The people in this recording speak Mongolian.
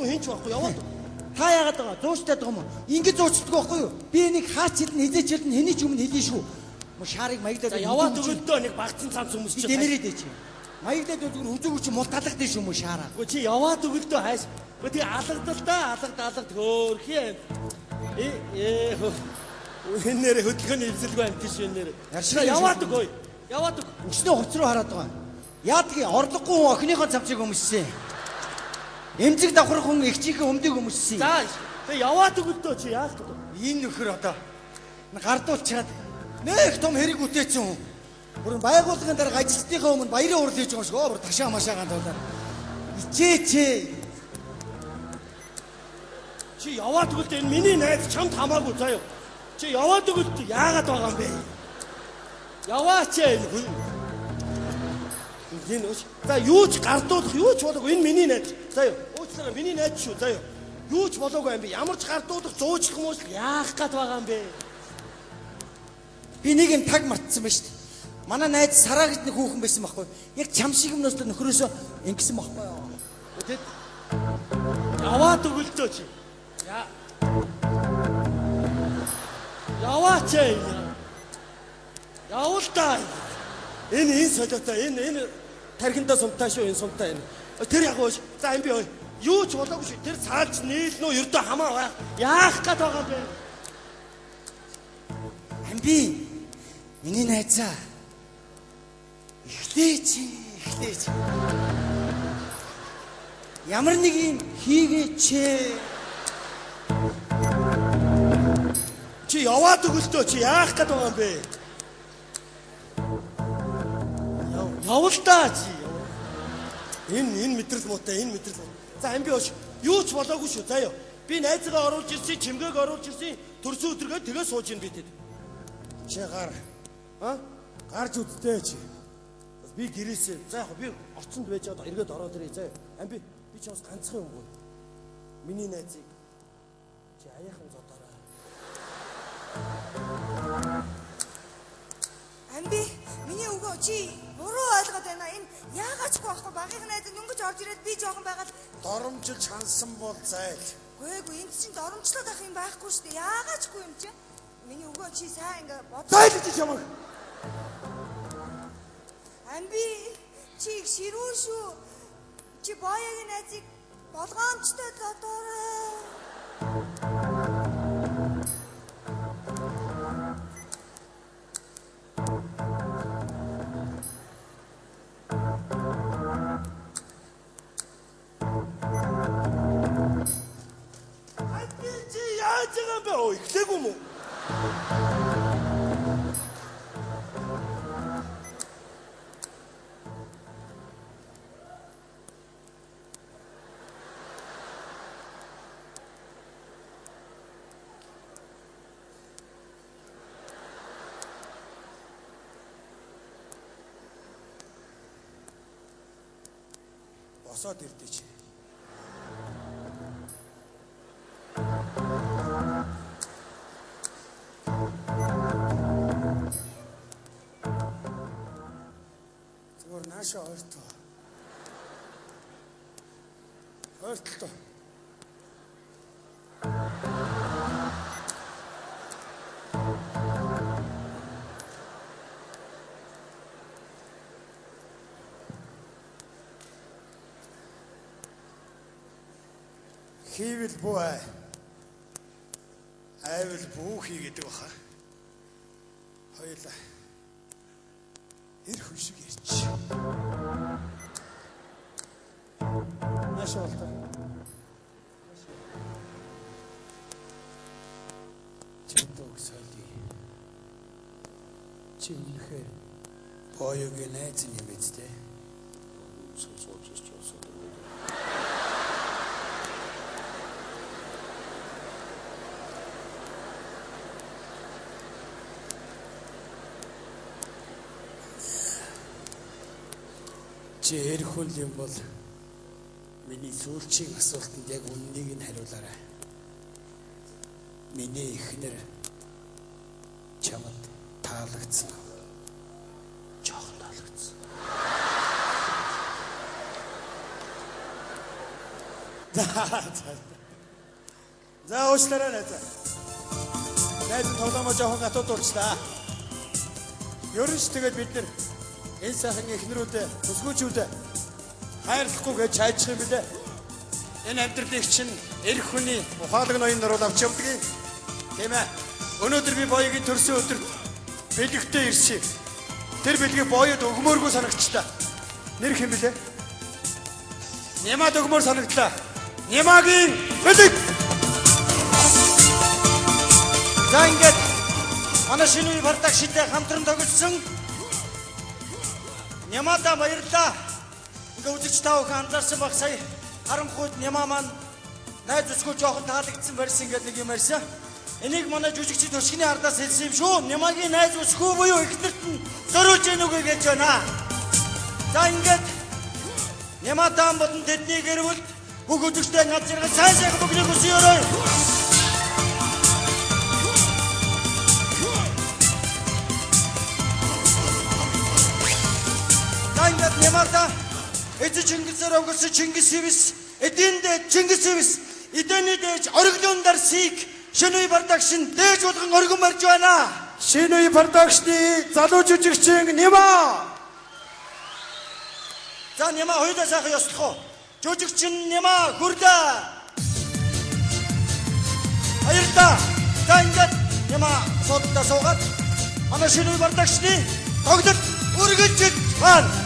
хүн хинч байхгүй яваад. Та яагаад байгаа? Зуучтай байгаа юм уу? Ингэж зуучдаггүй байхгүй юу? Би энийг хаач хэлнэ, хизээч хэлнэ, хэний ч өмнө хэлнэ шүү. Мо шаарыг маягдаад яваад өгөлдөө нэг багцсан цамц хүмүүс чи дэмэрээд ээ чи. Маягдаад зүгээр хүзүүг чи мул талагдсан шүү мө шаараа. Гэхдээ чи яваад өгөлдөө хайш. Гэхдээ алгадал да, алгад хөөрхий. Энээр хөдөлгөөний эвсэлгүй амт шүү энээр. Яваад өгөө. Яваад өг. Өчнөө хувц руу хараад байгаа. Яадгийг орлогогүй хүн охиныхоо цамцыг өмссөн. Эмзэг давхрах хүн эгчийнхээ өмдөг өмссөн. За тэг яваад өгөлдөө чи яах вэ? Энэ нөхөр одоо гардуулчаад нэг том хэрэг үтээсэн хүн. Бүр байгууллагын дараа ажилтныхаа өмнө баярын урал хийж байгаа юм шиг бүр ташаа машаагаан дуулаад. Ичээчээ. Чи яваад өгөлдөө энэ миний найз чамд хамаагүй заяа. Чи яваад өгөлдөө яагаад байгаа юм бэ? Яваач энэ хүн. Энэ үш. За юу ч гардуулах, юу ч болоогүй энэ миний найз. Заяа. Уучлаарай миний найз шүү заяа. Юу ч болоогүй юм би. Ямар ч гардуулах, зуучлах юм уу яах гээд байгаа юм бэ? Би нэг юм таг мартсан ба шүү дээ. Манай найз Сараа гэж нэг хүүхэн байсан байхгүй. Яг чам шиг юмнаас нөхрөөсөө ингэсэн байхгүй юу? Тэгэд яваад өгөлдөө чи. Яваач энэ. Явал та. Энэ солиотой энэ тархиндаа сумтай шүү энэ сумтай энэ. Тэр яг ууш. За энэ би юу ч болоогүй шүү. Тэр цаалж нийлнө үү ердөө хамаа яах гээд байгаа бэ? Амби миний найзаа. Ихлээч. Ямар нэг юм хийгээч. Чи яваад өгөлдөө чи яах гээд байгаа юм бэ? Явал та чи. Энэ мэдрэл муутай энэ мэдрэл. За амби ууш. Юу ч болоогүй шүү заяа. Би найзгаа оруулж ирсэн, чимгээг оруулж ирсэн. Төрсөн өдргөө тэгээ сууж ийн би тэд. Чи гарч үдтэй чи. Би гэрээсээ за яг би орцонд байж байгаа эргээд ороод ирээ заяа. Амби би ч бас ганцхан юм боо. Миний найзыг чи аяахан зодороо. Амби миний өвгөө чи буруу ойлгоод байна. Энэ яагаачгүй байхгүй багийн найз өнгөж орж ирээд би жоохон байгаад Доромжилж хансан бол зайл. Гүй энэ чинь доромжлоод ах юм байхгүй шүү дээ. Яагаачгүй юм чи. Миний өвгөө чи сайн ингээ зайл гэж юм. Амби чи ширүүн шүү. Чи боёгийн найзыг болгоомжтой додорой. Чи яаж байгаа бэ? Ихлээгүй юм уу? Босоод ирдэ чи. Зүгээр наашаа ойртоо. Ойртоо. Хийвэл буу айвал бүү хийгээд баха. Хоёлаа. Эр хүшиг ирч. Нааш болтой. Чимдэг сайди. Чимнэхэр боёгийн найз юм биз дээ. Сууж чоосоо. Чи эрхүүл юм бол миний сүүлчийн асуултанд яг үннийг нь хариулаарай. Миний эхнэр чамд таалагдсан. Жохон таалагдсан. За уучлаарай найзаа. Найз тоглоомоо жоохон гатууд дурчлаа. Ерөн ч тэгээд бид нэр энэ сайхан эхнэрүүдээ, төсгөөчүүдээ хайрлахгүй гэж хайчих юм билээ. Энэ амьдралыг чинь эрх хүний ухаалаг ноёнор бол авч явдаг юм. Тийм ээ. Өнөөдөр би боёгийн төрсөн өдөрт бэлэгтэй ирсэн. Тэр бэлгийг боёд өгмөөргүй санагчлаа. Нэр хэм билээ? Нямад өгмөр санагдлаа. Нямагийн бэлэг. За ингээд манай шинэ үе продакшнтэй хамтран тоглосон Нямада баярлаа. Ингээ үзэгч та бүхэн анзаарсан баг сая харанхуйд Няма маань найз өсгөө жоохон таалагдсан барьсан гэдэг нэг юм ярьсан. Энийг манай жүжигчид өшгөний ардаас хэлсэн юм шүү. Нямагийн найз өсгөө буюу ихнэрт нь зориулж яах үгүй гэж байна. За ингээд Нямадан болон тэдний гэр бүл бүх үзэгчтэй над зэрэг сайн сайхан бүгнийг хүсье. Ингээд Нямада эцэг Чингисээр өнгөрсөн Чингис хэвс, эдиндээ Чингис хэвс, эдэний дээж ориглон дарсыг шинэ үе продакшн дээж болгон оргон барьж байна. Шинэ үе продакшны залуу жүжигчин Няма. За Няма хоёулаа сайхан ёслох уу? Жүжигчин Няма хүрлээ. Баярлалаа. За ингээд Няма суудаа суугаад манай шинэ үе продакшны тоглолт үргэлжлэж байна.